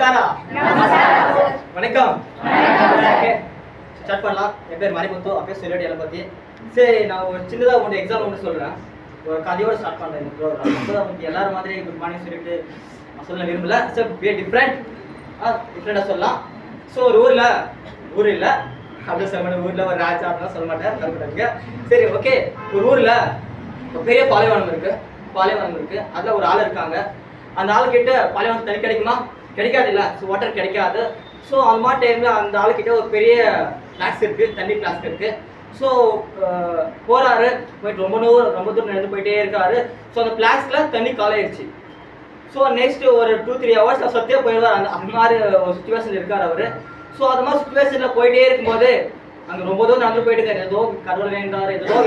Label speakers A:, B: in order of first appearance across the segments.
A: நமஸ்காரா. வணக்கம். ஸ்டார்ட் பண்ணலாம். என் பேர் மணிமுத்து. அப்பயே சொல்லிட்டு என்னை பற்றி. சரி, நான் ஒரு சின்னதாக ஒன்று எக்ஸாம் ஒன்று சொல்கிறேன். ஒரு கதையோடு ஸ்டார்ட் பண்ணுறேன் இந்த ப்ரோக்ராம். அப்போ தான் வந்து எல்லாரும் மாதிரி குட் மார்னிங் சொல்லிட்டு நான் சொல்ல விரும்பல. ஸோ பி டிஃப்ரெண்ட் டிஃப்ரெண்ட்டாக சொல்லலாம். ஸோ ஒரு ஊர் இல்லை அப்படி சொல்ல மாட்டேன். ஊரில் ஒரு ராஜா அப்படிலாம் சொல்ல மாட்டேன். சரி, ஓகே. ஒரு ஊரில் ஒரு பெரிய பாலைவனம் இருக்குது. அதில் ஒரு ஆள் இருக்காங்க. அந்த ஆள் கிட்ட பாலைவனம் தண்ணி கிடைக்குமா? கிடைக்காது இல்லை. ஸோ வாட்டர் கிடைக்காது. ஸோ அந்த மாதிரி டைமில் அந்த ஆளுக்கிட்ட ஒரு பெரிய ஃப்ளாஸ்க் இருக்குது, தண்ணி ஃப்ளாஸ்க் இருக்குது. ஸோ போகிறாரு, போயிட்டு ரொம்ப தூரம் நடந்து போயிட்டே இருக்காரு. ஸோ அந்த ஃப்ளாஸ்கில் தண்ணி காலாயிடுச்சு. ஸோ நெக்ஸ்ட் ஒரு 2-3 ஹவர்ஸ் சத்தியே போயிடுவார். அந்த மாதிரி ஒரு சுச்சுவேஷன் இருக்கார் அவர். ஸோ அந்த மாதிரி சுச்சுவேஷனில் போயிட்டே இருக்கும்போது அங்கே ரொம்ப தூரம் நடந்து போயிட்டு இருக்காரு. ஏதோ கடவுள்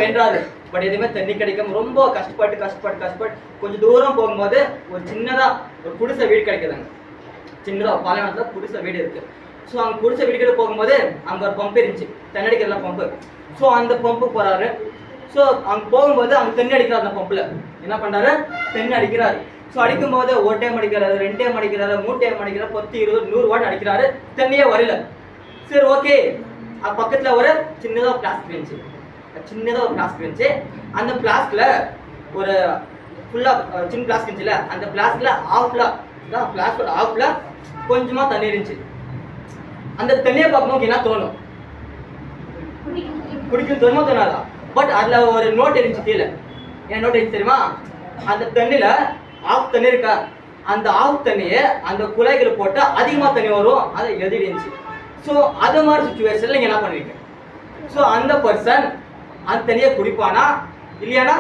A: வேண்டாரு. பட் எதுவுமே தண்ணி கிடைக்காம ரொம்ப கஷ்டப்பட்டு கொஞ்சம் தூரம் போகும்போது ஒரு சின்னதாக ஒரு குடிசை வீடு கிடைக்குதுங்க. சின்னதாக பாலைவனத்தில் குடிசை வீடு இருக்குது. ஸோ அங்கே குடிசை வீடுக்கிட்ட போகும்போது அங்கே ஒரு பம்பு இருந்துச்சு, தண்ணி அடிக்கிறதுல பம்பு. ஸோ அந்த பம்பு போகிறாரு. ஸோ அங்கே போகும்போது அங்கே தண்ணி அடிக்கிறார். அந்த பம்பில் என்ன பண்ணுறாரு? தண்ணி அடிக்கிறாரு. ஸோ அடிக்கும்போது ஒரு டைம் அடிக்கிறாரு, 2 டைம் அடிக்கிறாரு, 3 டைம் அடிக்கிறாரு, 10, 20, 100 வாட் அடிக்கிறாரு. தண்ணியே வரல. சரி, ஓகே. அது பக்கத்தில் ஒரு சின்னதாக பிளாஸ்டிக் இருந்துச்சு. அந்த பிளாஸ்கில் ஒரு ஃபுல்லாக சின்ன பிளாஸ்க் இருந்துச்சுல, அந்த பிளாஸ்கில் ஆஃபில் கொஞ்சமாக தண்ணி இருந்துச்சு. அந்த தண்ணியை பார்க்கும்போது என்ன தோணும்? குடிக்கணும் தோணுமா தோணாதா? பட் அதில் ஒரு நோட் இருந்துச்சு கீழே. என்ன நோட் இருந்துச்சு தெரியுமா? அந்த தண்ணியில் ஆஃப் தண்ணி இருக்கா, அந்த ஆஃப் தண்ணியை அந்த குழாய்கள் போட்டு அதிகமாக தண்ணி வரும், அதை எழுதிடுச்சு. ஸோ அது மாதிரி சுச்சுவேஷனில் நீங்கள் என்ன பண்ணுவீங்க? ஸோ அந்த பர்சன் அந்த தண்ணியை குடிப்பானா இல்லையானா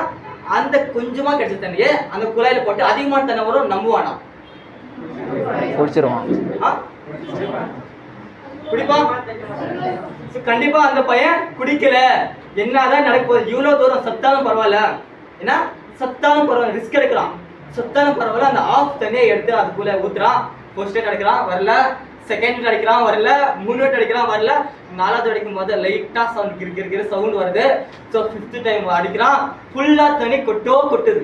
A: அந்த கொஞ்சமாக கிடைச்ச தண்ணியை அந்த குழாயில் போட்டு அதிகமான தண்ணி வரும் நம்புவானா?
B: குடிச்சிருவான்.
A: குடிப்பான். கண்டிப்பா அந்த பையன் குடிக்கல. என்னதான் நடக்க போகுது? இவ்வளவு தூரம் சத்தாலும் பரவாயில்ல, ஏன்னா சத்தாலும் பரவாயில்ல, ரிஸ்க் எடுக்கிறான். சத்தாலும் பரவாயில்ல, அந்த ஆஃப் தண்ணியை எடுத்து அதுக்குள்ள ஊத்துறான். ஃபர்ஸ்ட் டேட் அடிக்கிறான், வரல. செகண்ட் டேட் அடிக்கிறான், வரல. 3 டேட் அடிக்கிறான், வரல. 4வது அடிக்கும் போது லைட்டா சவுண்ட் கிரு சவுண்ட் வருது. ஸோ 5th டைம் அடிக்கிறான். ஃபுல்லா தண்ணி கொட்டுது.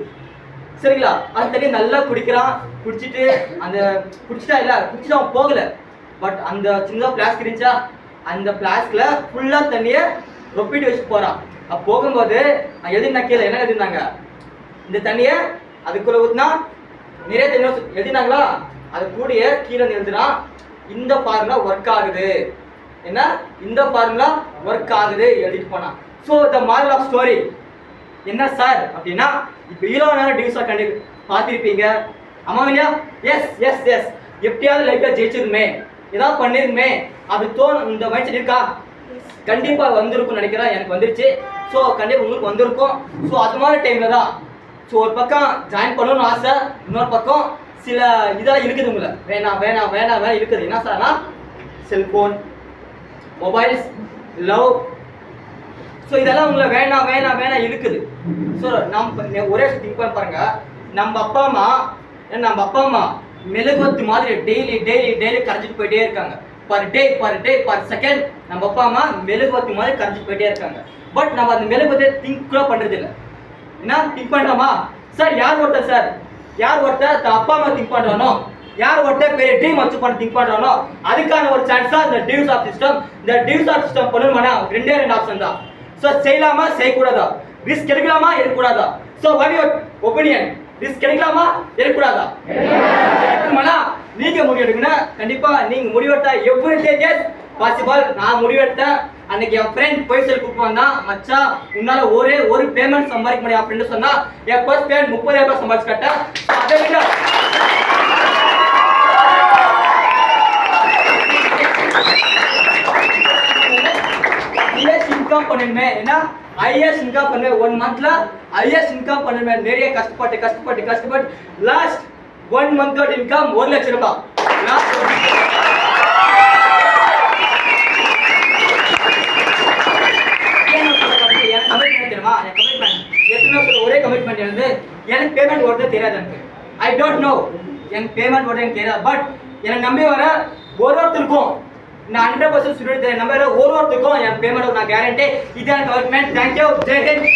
A: சரிங்களா? அந்த தண்ணி நல்லா குடிக்கிறான். குடிச்சிட்டு அவன் போகல. பட் அந்த சின்னதாக பிளாஸ்க் இருந்துச்சா, அந்த பிளாஸ்க்ல ஃபுல்லா தண்ணியை ரொப்பிட்டு வச்சு போறான். அப்போ போகும்போது எழுதினா கீழே என்ன எழுதிருந்தாங்க? இந்த தண்ணியை அதுக்குள்ள ஊத்தினா நிறைய தண்ணி எழுதினாங்களா, அது கூடிய கீழே எழுதுறான். இந்த ஃபார்முலா ஒர்க் ஆகுது. என்ன? இந்த ஃபார்முலா ஒர்க் ஆகுது எழுதிட்டு போனான். So the moral of story என்ன சார் அப்படின்னா, இப்போ இவ்வளோ நேரம் டிவிஸாக பார்த்துருப்பீங்க. ஆமா இல்லையா? எஸ் எப்படியாவது லைஃப்பில் ஜெயிச்சிருமே, ஏதாவது பண்ணிருமே அப்படி தோணும். இந்த மைண்ட் செட் இருக்கா? கண்டிப்பாக வந்திருக்கும்னு நினைக்கிறேன். எனக்கு வந்துருச்சு. ஸோ கண்டிப்பாக உங்களுக்கு வந்திருக்கும். ஸோ அது மாதிரி டைமில் தான் ஸோ ஒரு பக்கம் ஜாயின் பண்ணணும்னு ஆசை, இன்னொரு பக்கம் சில இதெல்லாம் இருக்குது உங்களை வேணாம் இருக்குது. என்ன சார்னா செல்ஃபோன், மொபைல்ஸ், லவ். ஸோ இதெல்லாம் உங்களை வேணாம் இருக்குது. ஸோ நம்ம ஒரே திங்க் பண்ணி பாருங்க. நம்ம அப்பா அம்மா மெழுகுவத்து மாதிரி டெய்லி கரைஞ்சிட்டு போயிட்டே இருக்காங்க. பர் செகண்ட் நம்ம அப்பா அம்மா மெழுகுவத்து மாதிரி கரைஞ்சிட்டு போயிட்டே இருக்காங்க. பட் நம்ம அந்த மெழுகுவத்தை திங்க் கூட பண்றது இல்லை. என்ன திங்க் பண்றோமா? சார் யார் ஒருத்தர் அப்பா அம்மா திங்க் பண்றானோ, யார் ஒருத்தர் பெரிய ட்ரீம் அச்சீவ் பண்ண திங்க் பண்றானோ, அதுக்கான ஒரு சான்ஸ் தான் இந்த டிவ்ஸ் ஆஃப் சிஸ்டம். இந்த டிவ்ஸ் ஆஃப் சிஸ்டம் பண்ணணும்னா 2 ஆப்ஷன் தான். ஸோ செய்யலாமா செய்யக்கூடாதா, ரிஸ்க் எடுக்கலாமா எடுக்கக்கூடாதா? So what your opinion? Risk எடுக்கலாமா எடுக்கக்கூடாதா? எடுக்கணுமானா நீங்க முடிவெடுக்கணும். கண்டிப்பா நீங்க முடிவெடுத்தா எவ்ரிதிங் இஸ் பாசிபிள். நான் முடிவெடுத்தேன். அன்னைக்கு என் ஃப்ரெண்ட் போய் சொல்லி கூப்பிட்டு வந்தான், மச்சா உன்னால ஒரு பேமெண்ட் சம்பாதிக்க முடியும் அப்படின்னு சொன்னா, என் ஃபர்ஸ்ட் பேமெண்ட் 30,000 சம்பாதிச்சு கட்டேன். அதை விட இன்கம் பண்ணுமே. ஏன்னா ஐஎஸ் இன்கம் பண்ண 1 மந்த்ல ஐஎஸ் இன்கம் பண்ணுமே. நிறைய கஷ்டப்பட்டு லாஸ்ட் 1 மந்தோட இன்கம் 1 லட்சம் ரூபாய். ஒரே கமிட்மெண்ட் இருந்து எனக்கு பேமெண்ட் ஓடுறது தெரியாது. எனக்கு ஐ டோன்ட் நோ எனக்கு பேமெண்ட் ஓடுறது எனக்கு தெரியாது. பட் எனக்கு நம்பி வர ஒருத்தருக்கும் நான் 100% ஸ்டூடெண்ட் நம்பர் ஒருத்தருக்கும் என் பேமெண்ட் நான் கேரண்டி. இதான் கமிட்மெண்ட். தேங்க்யூ. ஜெய் ஹிந்த்.